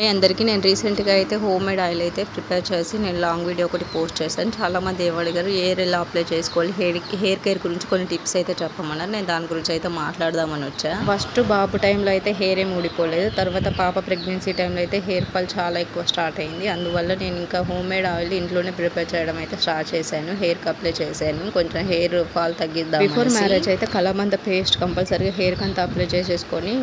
అందరికీ నేను రీసెంట్గా అయితే హోమ్ మేడ్ ఆయిల్ అయితే ప్రిపేర్ చేసి నేను లాంగ్ వీడియో ఒకటి పోస్ట్ చేశాను. చాలామంది ఏమడిగారు ఎలా అప్లై చేసుకోవాలి, హెయిర్ కేర్ గురించి కొన్ని టిప్స్ అయితే చెప్పమన్నారు. నేను దాని గురించి అయితే మాట్లాడదామని వచ్చా. ఫస్ట్ బాబు టైంలో అయితే హెయిర్ ఏం ఊడిపోలేదు. తర్వాత పాప ప్రెగ్నెన్సీ టైంలో అయితే హెయిర్ ఫాల్ చాలా ఎక్కువ స్టార్ట్ అయింది. అందువల్ల నేను ఇంకా హోమ్ మేడ్ ఆయిల్ ఇంట్లోనే ప్రిపేర్ చేయడం అయితే స్టార్ట్ చేశాను. హెయిర్కి అప్లై చేశాను, కొంచెం హెయిర్ ఫాల్ తగ్గిద్దాం. బిఫోర్ మ్యారేజ్ అయితే కలబంద పేస్ట్ కంపల్సరీగా హెయిర్కి అంతా అప్లై చేసేసుకొని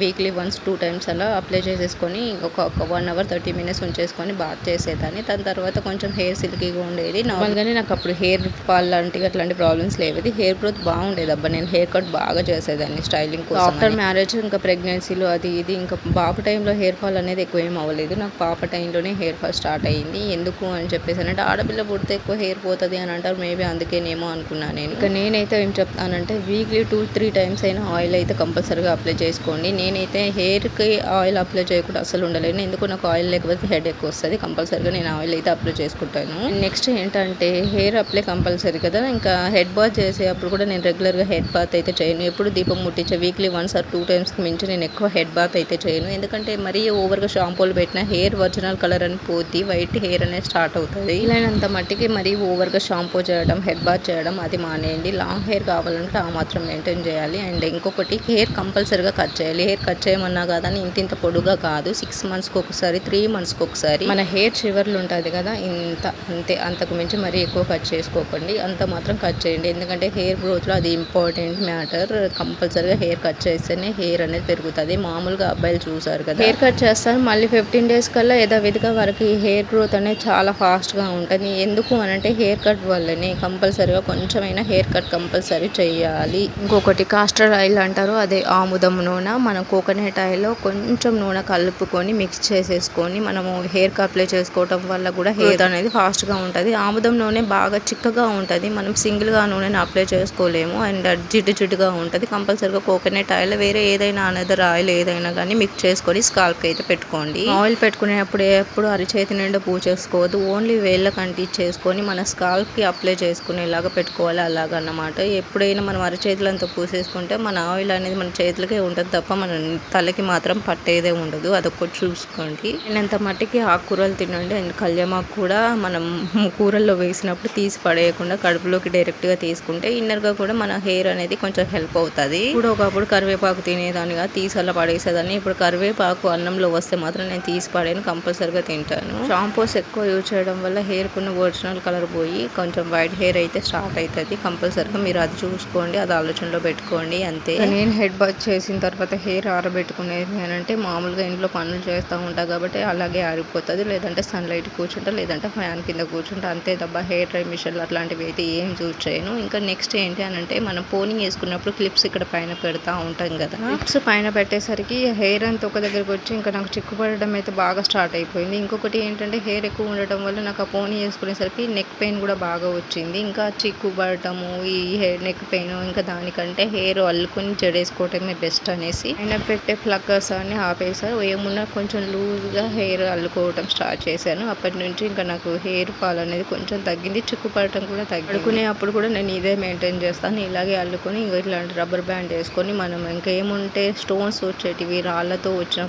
వీక్లీ వన్స్ 2 టైమ్స్ అలా అప్లై చేసేసుకొని ఒక 1 అవర్ 30 మినిట్స్ ఉంచేసుకొని బాత్ చేసేదాన్ని. దాని తర్వాత కొంచెం హెయిర్ సిల్కీగా ఉండేది. నార్మల్గానే నాకు అప్పుడు హెయిర్ ఫాల్ అట్లాంటి ప్రాబ్లమ్స్ లేవు. హెయిర్ గ్రోత్ బాగుండేది. అబ్బా నేను హెయిర్ కట్ బాగా చేసేదాన్ని స్టైలింగ్ కోసం. ఆఫ్టర్ మ్యారేజ్ ఇంకా ప్రెగ్నెన్సీలో అది ఇది ఇంకా బాబు టైంలో హెయిర్ ఫాల్ అనేది ఎక్కువ ఏం అవ్వలేదు. నాకు పాప టైంలోనే హెయిర్ ఫాల్ స్టార్ట్ అయ్యింది. ఎందుకు అని చెప్పేసి అంటే ఆడపిల్ల పుడితే ఎక్కువ హెయిర్ పోతుంది అని అంటారు. మేబీ అందుకేనేమో అనుకున్నాను నేను. ఇంకా నేనైతే ఏం చెప్తానంటే వీక్లీ 2-3 టైమ్స్ అయినా ఆయిల్ అయితే కంపల్సరీగా అప్లై చేసుకోండి. నేనైతే హెయిర్కి ఆయిల్ అప్లై చేయకుండా అసలు ఉండలేను. ఎందుకు నాకు ఆయిల్ లేకపోతే హెడ్ ఎక్కువ వస్తుంది. కంపల్సరీగా నేను ఆయిల్ అయితే అప్లై చేసుకుంటాను. నెక్స్ట్ ఏంటంటే హెయిర్ అప్లై కంపల్సరీ కదా. ఇంకా హెడ్ బాత్ చేసేటప్పుడు కూడా నేను రెగ్యులర్గా హెడ్ బాత్ అయితే చేయను. ఎప్పుడు దీపం ముట్టించే వీక్లీ 1 ఆర్ 2 టైమ్స్కి మించి నేను ఎక్కువ హెడ్ బాత్ అయితే చేయను. ఎందుకంటే మరీ ఓవర్గా షాంపూలు పెట్టిన హెయిర్ ఒరిజినల్ కలర్ అని పోద్ది, వైట్ హెయిర్ అనేది స్టార్ట్ అవుతుంది. ఇలాంత మట్టికి మరీ ఓవర్గా షాంపూ చేయడం, హెడ్ బాత్ చేయడం అది మానేయండి. లాంగ్ హెయిర్ కావాలంటే ఆ మాత్రం మెయింటైన్ చేయాలి. అండ్ ఇంకొకటి హెయిర్ కంపల్సరీగా కట్ చేయాలి. హెయిర్ కట్ చేయమన్నా కాదని ఇంత పొడుగా కాదు, 6 మంత్స్కి ఒకసారి 3 మంత్స్కి ఒకసారి మన హెయిర్ చివర్లు ఉంటుంది కదా ఇంత, అంతే. అంతకు మించి మరీ ఎక్కువ కట్ చేసుకోకండి. అంత మాత్రం కట్ చేయండి. ఎందుకంటే హెయిర్ గ్రోత్లో అది ఇంపార్టెంట్ మ్యాటర్. కంపల్సరీగా హెయిర్ కట్ చేస్తేనే హెయిర్ అనేది పెరుగుతుంది. మామూలుగా అబ్బాయిలు చూసారు కదా హెయిర్ కట్ చేస్తారు, మళ్ళీ 15 డేస్ కల్లా యథావిధిగా వారికి హెయిర్ గ్రోత్ అనేది చాలా ఫాస్ట్గా ఉంటుంది. ఎందుకు అనంటే హెయిర్ కట్ వల్లనే. కంపల్సరీగా కొంచెమైనా హెయిర్ కట్ కంపల్సరీ చేయాలి. ఇంకొకటి కాస్టర్ ఆయిల్ అంటారు, అదే ఆముదం నూనె. మనం కోకోనట్ ఆయిల్లో కొంచెం నూనె కలుపుకొని మిక్స్ చేసేసుకొని మనము హెయిర్కి అప్లై చేసుకోవటం వల్ల కూడా హెయిర్ అనేది ఫాస్ట్గా ఉంటుంది. ఆముదం నూనె బాగా చిక్కగా ఉంటుంది. మనం సింగిల్గా నూనెని అప్లై చేసుకోలేము. అండ్ జిడ్డుగా ఉంటుంది. కంపల్సరీగా కోకోనట్ ఆయిల్ వేరే ఏదైనా అనదర్ ఆయిల్ ఏదైనా కానీ మిక్స్ చేసుకొని స్కాల్ప్కి అయితే పెట్టుకోండి. ఆయిల్ పెట్టుకునేటప్పుడు ఎప్పుడు అరిచేతి నిండా పూసేసుకోవద్దు. ఓన్లీ వేళ్ళకి అంటించేసుకొని మన స్కాల్ప్కి అప్లై చేసుకునేలాగా పెట్టుకోవాలి. అలాగన్నమాట. ఎప్పుడైనా మనం అరిచేతులంతా పూసేసుకుంటే మన ఆయిల్ అనేది మన చేతులకే ఉంటుంది తప్ప మన తలకి మాత్రం పట్టేదే ఉండదు. అదొకటి చూసుకోండి. నేనంత మట్టికి ఆకుకూరలు తినండి. అండ్ కళ్యామాకు కూడా మనం కూరల్లో వేసినప్పుడు తీసి పడేయకుండా కడుపులోకి డైరెక్ట్గా తీసుకుంటే ఇన్నర్గా కూడా మన హెయిర్ అనేది కొంచెం హెల్ప్ అవుతుంది. ఇప్పుడు ఒకప్పుడు కరివేపాకు తినేదానిగా తీసి అలా పడేసేదాన్ని. ఇప్పుడు కరివేపాకు అన్నంలో వస్తే మాత్రం నేను తీసి పడేను, కంపల్సరీగా తింటాను. షాంపూస్ ఎక్కువ యూజ్ చేయడం వల్ల హెయిర్ కున్న ఒరిజినల్ కలర్ పోయి కొంచెం వైట్ హెయిర్ అయితే స్టార్ట్ అవుతుంది. కంపల్సరీగా మీరు అది చూసుకోండి, అది ఆలోచనలో పెట్టుకోండి. అంతే. నేను హెడ్ బాత్ చేసిన తర్వాత హెయిర్ ఆరబెట్టుకునేది అంటే మామూలుగా ఇంట్లో పనులు చేస్తూ ఉంటా కాబట్టి అలాగే ఆరిపోతుంది. లేదంటే సన్లైట్ కూర్చుంటా, లేదంటే ఫ్యాన్ కింద కూర్చుంటా. అంతే తప్ప హెయిర్ డ్రై మిషన్లు అట్లాంటివి అయితే ఏం యూజ్ చేయను. ఇంకా నెక్స్ట్ ఏంటి అని అంటే మనం పోనింగ్ వేసుకున్నప్పుడు క్లిప్స్ ఇక్కడ పైన పెడతా ఉంటాం కదా. క్లిప్స్ పైన పెట్టేసరికి హెయిర్ అంతా ఒక దగ్గరకు వచ్చి ఇంకా నాకు చిక్కు పడడం అయితే బాగా స్టార్ట్ అయిపోయింది. ఇంకొకటి ఏంటంటే హెయిర్ ఎక్కువ ఉండటం వల్ల నాకు ఆ పోనీ వేసుకునేసరికి నెక్ పెయిన్ కూడా బాగా వచ్చింది. ఇంకా చిక్కు పడటము, ఈ హెయిర్ నెక్ పెయిన్, ఇంకా దానికంటే హెయిర్ అల్లుకొని జడేసుకోవటమే బెస్ట్ అనేసి ఆయన పెట్టే ఫ్లక్కర్స్ అని ఆపేసారు. ఏమున్నా కొంచెం లూజ్గా హెయిర్ అల్లుకోవటం స్టార్ట్ చేశాను. అప్పటి నుంచి ఇంకా నాకు హెయిర్ ఫాల్ అనేది కొంచెం తగ్గింది. చిక్కు పడటం కూడా తగ్గింది. అడుకునే అప్పుడు కూడా నేను ఇదే మెయింటైన్ చేస్తాను. ఇలాగే అల్లుకొని ఇట్లాంటి రబ్బర్ బ్యాండ్ వేసుకొని మనం ఇంకా ఏముంటే స్టోన్స్ వచ్చేటివి, రాళ్ళతో వచ్చిన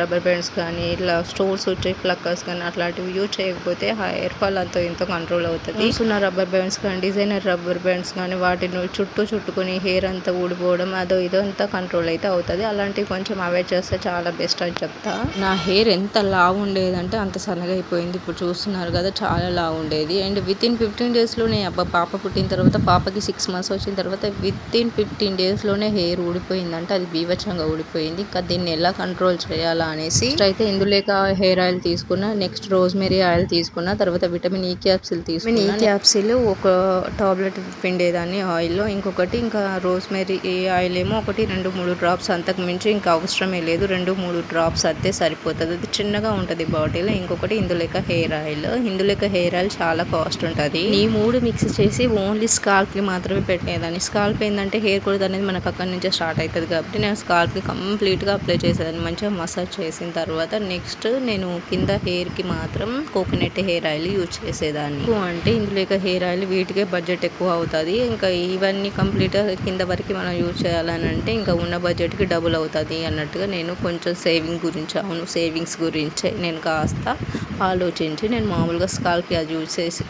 రబ్బర్ బ్యాండ్స్ కానీ, ఇట్లా స్టోన్స్ వచ్చే ఫ్లక్కర్స్ కానీ అట్లాంటివి యూజ్ చేయకపోతే హెయిర్ ఫాల్ అంతా ఎంతో కంట్రోల్ అవుతుంది. ఉన్న రబ్బర్ బ్యాండ్స్ కానీ, డిజైనర్ రబ్బర్ బ్యాండ్స్ కానీ వాటిని చుట్టుకొని హెయిర్ అంతా ఊడిపోవడం అదో ఇదో అంతా కంట్రోల్ అయితే అవుతుంది. అలాంటివి కొంచెం అవాయిడ్ చేస్తే చాలా బెస్ట్ అని చెప్తా. నా హెయిర్ ఎంత లావు ఉండేదంటే అంత సన్నగా అయిపోయింది. ఇప్పుడు చూస్తున్నారు కదా చాలా లావు ఉండేది. అండ్ వితిన్ 15 డేస్లోనే పాప పుట్టిన తర్వాత, పాపకి 6 మంత్స్ వచ్చిన తర్వాత వితిన్ 15 డేస్లోనే హెయిర్ ఊడిపోయిందంటే అది బీభత్సంగా ఊడిపోయింది. ఇంకా దీన్ని ఎలా కంట్రోల్ చేయాలా అనేసి అయితే ఇందులేక హెయిర్ ఆయిల్ తీసుకున్నా, నెక్స్ట్ రోజ్మెరీ ఆయిల్ తీసుకున్నా, తర్వాత విటమిన్ ఈ క్యాప్సిల్ తీసుకున్నా. ఈ క్యాప్సిల్ ఒక టాబ్లెట్ పిండేదాన్ని ఆయిల్లో. ఇంకొకటి ఇంకా రోజ్మెరీ ఆయిల్ ఏమో 1-2-3 డ్రాప్స్, అంతకు మించి ఇంకా అవసరమే లేదు. 2-3 డ్రాప్స్ అంతే సరిపోతుంది. అది చిన్నగా ఉంటుంది బాటిల్. ఇంకొకటి ఇందులేక హెయిర్ ఆయిల్. ఇందులేక హెయిర్ ఆయిల్ చాలా కాస్ట్ ఉంటుంది. ఈ 3 మిక్స్ చేసి ఓన్లీ స్కాల్ప్కి మాత్రమే పెట్టేదాన్ని. స్కాల్ప్ ఏంటంటే హెయిర్ గ్రోత్ అనేది మనకు అక్కడి నుంచే స్టార్ట్ అవుతుంది కాబట్టి నేను స్కాల్ప్కి కంప్లీట్గా అప్లై చేసేదాన్ని. మంచిగా మసాజ్ చేసిన తర్వాత నెక్స్ట్ నేను కింద హెయిర్కి మాత్రం కోకోనట్ హెయిర్ ఆయిల్ యూజ్ చేసేదాన్ని. అంటే ఇందులేక హెయిర్ ఆయిల్ వీటికే బడ్జెట్ ఎక్కువ అవుతుంది. ఇంకా ఇవన్నీ కంప్లీట్గా కింద వరకు మనం యూజ్ చేయాలని అంటే ఇంకా ఉన్న బడ్జెట్కి డబుల్ అవుతుంది అన్నట్టుగా నేను కొంచెం సేవింగ్ గురించి, అవును సేవింగ్స్ గురించే నేను కాస్త ఆలోచించి నేను మామూలుగా స్కాల్ప్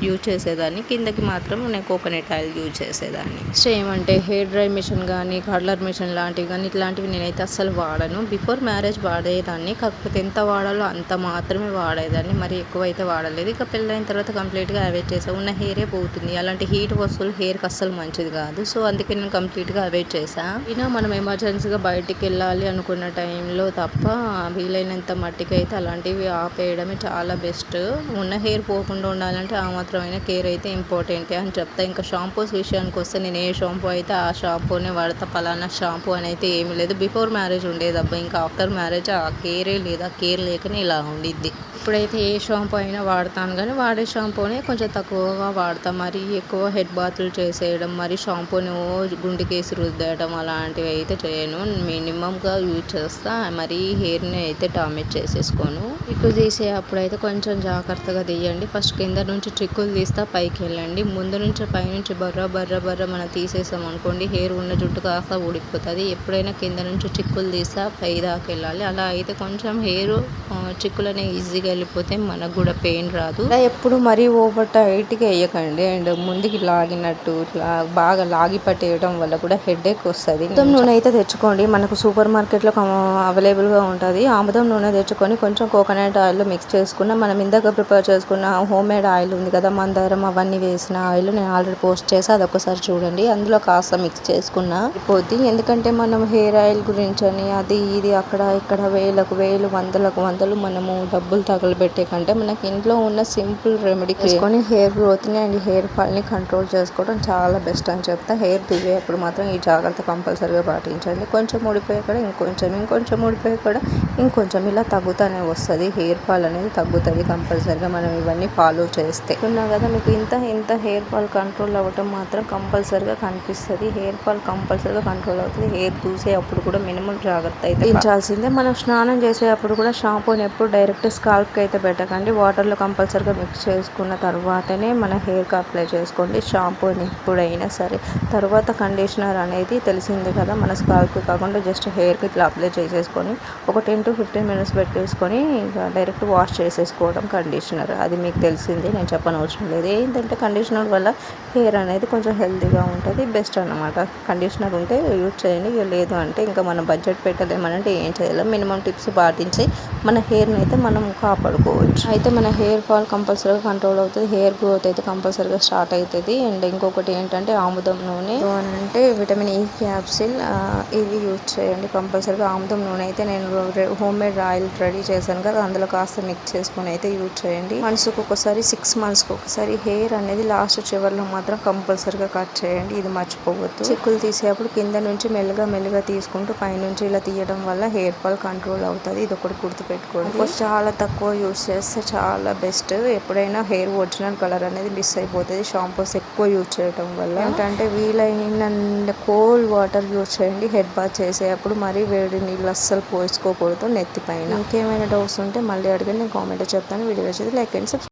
యూజ్ చేసేదాన్ని. కిందకి మాత్రం నేను కోకోనట్ ఆయిల్ యూజ్ చేసేదాన్ని. నెక్స్ట్ ఏమంటే హెయిర్ డ్రై మిషన్ కానీ కర్లర్ మిషన్ లాంటివి కానీ ఇట్లాంటివి నేనైతే అస్సలు వాడను. బిఫోర్ మ్యారేజ్ వాడేదాన్ని, కాకపోతే ఎంత వాడాలో అంత మాత్రమే వాడేదాన్ని, మరి ఎక్కువ అయితే వాడలేదు. ఇక పెళ్ళైన తర్వాత కంప్లీట్గా అవాయిడ్ చేసాను. ఉన్న హెయిరే పోతుంది. అలాంటి హీట్ వస్తువులు హెయిర్కి అస్సలు మంచిది కాదు. సో అందుకే నేను కంప్లీట్గా అవాయిడ్ చేశాను. అయినా మనం ఎమర్జెన్సీగా బయటికి వెళ్ళాలి అనుకున్న టైంలో తప్ప వీలైనంత మట్టికి అయితే అలాంటివి ఆపేయడమే చాలా బెస్ట్. ఉన్న హెయిర్ పోకుండా ఉండాలంటే ఆ మాత్రమైన కేర్ అయితే ఇంపార్టెంటే అని చెప్తా. ఇంకా షాంపూస్ విషయానికి వస్తే నేను ఏ షాంపూ అయితే ఆ షాంపూనే వాడతా. పలానా షాంపూ అని అయితే ఏమీ లేదు. బిఫోర్ మ్యారేజ్ ఉండేదబ్బా, ఇంకా ఆఫ్టర్ మ్యారేజ్ ఆ కేరే లేదా, కేర్ లేకనే ఇలా ఉండిద్ది. ఇప్పుడైతే ఏ షాంపూ అయినా వాడతాను కానీ వాడే షాంపూనే కొంచెం తక్కువగా వాడతాను. మరీ ఎక్కువ హెడ్ బాత్లు చేసేయడం, మరి షాంపూని గుండెకేసి రుద్దేయడం అలాంటివి అయితే చేయను. మినిమంగా యూజ్ చేస్తా. మరీ హెయిర్ని అయితే డామేజ్ చేసేసుకోను. ట్రిక్కులు తీసే అప్పుడైతే కొంచెం జాగ్రత్తగా తీయండి. ఫస్ట్ కింద నుంచి ట్రిక్కులు తీస్తా పైకి వెళ్ళండి. ముందు నుంచి పైనుంచి బర్ర మనం తీసేసాం అనుకోండి, హెయిర్ ఉన్న జుట్టు కాస్త ఊడిపోతుంది. ఎప్పుడైనా కింద నుంచి ట్రిక్కులు తీస్తా పై దాకా వెళ్ళాలి. అలా అయితే కొంచెం హెయిర్ ట్రిక్కులనే ఈజీగా వెళ్ళిపోతే మనకు కూడా పెయిన్ రాదు. అలా ఎప్పుడు మరీ ఓవర్ టైట్గా వేయకండి. అండ్ ముందుకి లాగినట్టు ఇట్లా బాగా లాగి పట్టేయడం వల్ల కూడా హెడేక్ వస్తుంది. ఆముదం నూనె అయితే తెచ్చుకోండి. మనకు సూపర్ మార్కెట్లో అవైలబుల్గా ఉంటుంది. ఆముదం నూనె తెచ్చుకొని కొంచెం కోకోనట్ ఆయిల్ మిక్స్ చేసుకున్న, మనం ఇందాక ప్రిపేర్ చేసుకున్న హోమ్ మేడ్ ఆయిల్ ఉంది కదా, మందారం అవన్నీ వేసిన ఆయిల్ నేను ఆల్రెడీ పోస్ట్ చేసి అదొకసారి చూడండి. అందులో కాస్త మిక్స్ చేసుకున్న అయిపోద్ది. ఎందుకంటే మనం హెయిర్ ఆయిల్ గురించి అని అది ఇది అక్కడ ఇక్కడ వేలకు వేలు వందలు మనము డబ్బులు తగలబెట్టే కంటే మనకి ఇంట్లో ఉన్న సింపుల్ రెమెడీ చేసుకొని హెయిర్ గ్రోత్ని అండ్ హెయిర్ ఫాల్ని కంట్రోల్ చేసుకోవడం చాలా బెస్ట్ అని చెప్తా. హెయిర్ దువ్వేప్పుడు మాత్రం ఈ జాగ్రత్త కంపల్సరీగా పాటించండి. కొంచెం ఊడిపోయే కూడా ఇంకొంచెం ఊడిపోయే కూడా ఇంకొంచెం ఇలా తగ్గుతూనే వస్తుంది. హెయిర్ ఫాల్ అనేది తగ్గుతుంది కంపల్సరీగా మనం ఇవన్నీ ఫాలో చేస్తే. ఉన్నా కదా మీకు ఇంత హెయిర్ ఫాల్ కంట్రోల్ అవ్వటం మాత్రం కంపల్సరీగా కనిపిస్తుంది. హెయిర్ ఫాల్ కంపల్సరీగా కంట్రోల్ అవుతుంది. హెయిర్ చూసే అప్పుడు కూడా మినిమం జాగ్రత్త అయితే తీయించాల్సిందే. మనం స్నానం చేసేటప్పుడు కూడా షాంపూని ఎప్పుడు డైరెక్ట్ స్కాల్ప్కి అయితే పెట్టకండి. వాటర్లో కంపల్సరీగా మిక్స్ చేసుకున్న తర్వాతనే మన హెయిర్కి అప్లై చేసుకోండి షాంపూని ఎప్పుడైనా సరే. తర్వాత కండిషనర్ అనేది తెలిసిందే కదా, మన స్కాల్ప్కి కాకుండా జస్ట్ హెయిర్కి ఇట్లా అప్లై చేసేసుకొని ఒక 10 to 15 minutes పెట్టేసుకొని ఇక డైరెక్ట్ వాష్ చేసేసుకోవడం కండిషనర్. అది మీకు తెలిసిందే, నేను చెప్పనవసరం లేదు. ఏంటంటే కండిషనర్ వల్ల హెయిర్ అనేది కొంచెం హెల్తీగా ఉంటుంది, బెస్ట్ అన్నమాట. కండిషనర్ ఉంటే యూజ్ చేయండి. లేదు అంటే ఇంకా మనం బడ్జెట్ పెట్టలేమనంటే ఏం చేయలేం. మినిమం టిప్స్ పాటించి మన హెయిర్ని అయితే మనం కాపాడుకోవచ్చు. అయితే మన హెయిర్ ఫాల్ కంపల్సరీగా కంట్రోల్ అవుతుంది. హెయిర్ గ్రోత్ అయితే కంపల్సరీగా స్టార్ట్ అవుతుంది. అండ్ ఇంకొకటి ఏంటంటే ఆముదం నూనె అంటే విటమిన్ ఈ క్యాప్సిల్, ఇవి యూజ్ చేయండి కంపల్సరీగా. ఆముదం నూనె అయితే నేను హోమ్ మేడ్ ఆయిల్ రెడీ చేశాను కదా, అందులో కాస్త మిక్స్ చేసుకుని అయితే యూజ్ చేయండి. మంత్స్కి ఒకసారి 6 monthsకి ఒకసారి హెయిర్ అనేది లాస్ట్ చివర్లో మాత్రం కంపల్సరీగా కట్ చేయండి. ఇది మర్చిపోవద్దు. చిక్కులు తీసేటప్పుడు కింద నుంచి మెల్లగా తీసుకుంటూ పైనుంచి ఇలా తీయడం వల్ల హెయిర్ ఫాల్ కంట్రోల్ అవుతుంది. ఇది ఒకటి గుర్తుపెట్టుకోండి. చాలా తక్కువ యూజ్ చేస్తే చాలా బెస్ట్. ఎప్పుడైనా హెయిర్ ఒరిజినల్ కలర్ అనేది మిస్ అయిపోతుంది షాంపూస్ ఎక్కువ యూజ్ చేయడం వల్ల. ఏంటంటే వీలైన కోల్డ్ వాటర్ యూజ్ చేయండి హెడ్ బాత్ చేసేటప్పుడు. మరీ వేడి నీళ్ళు అస్సలు పోసుకోకూడదు నెత్తి పైన. ఇంకేమైనా డౌట్స్ ఉంటే మళ్ళీ అడగండి, నేను కామెంట్ చెప్తాను. వీడియో వచ్చేది లైక్ అండ్ సబ్స్క్రైబ్.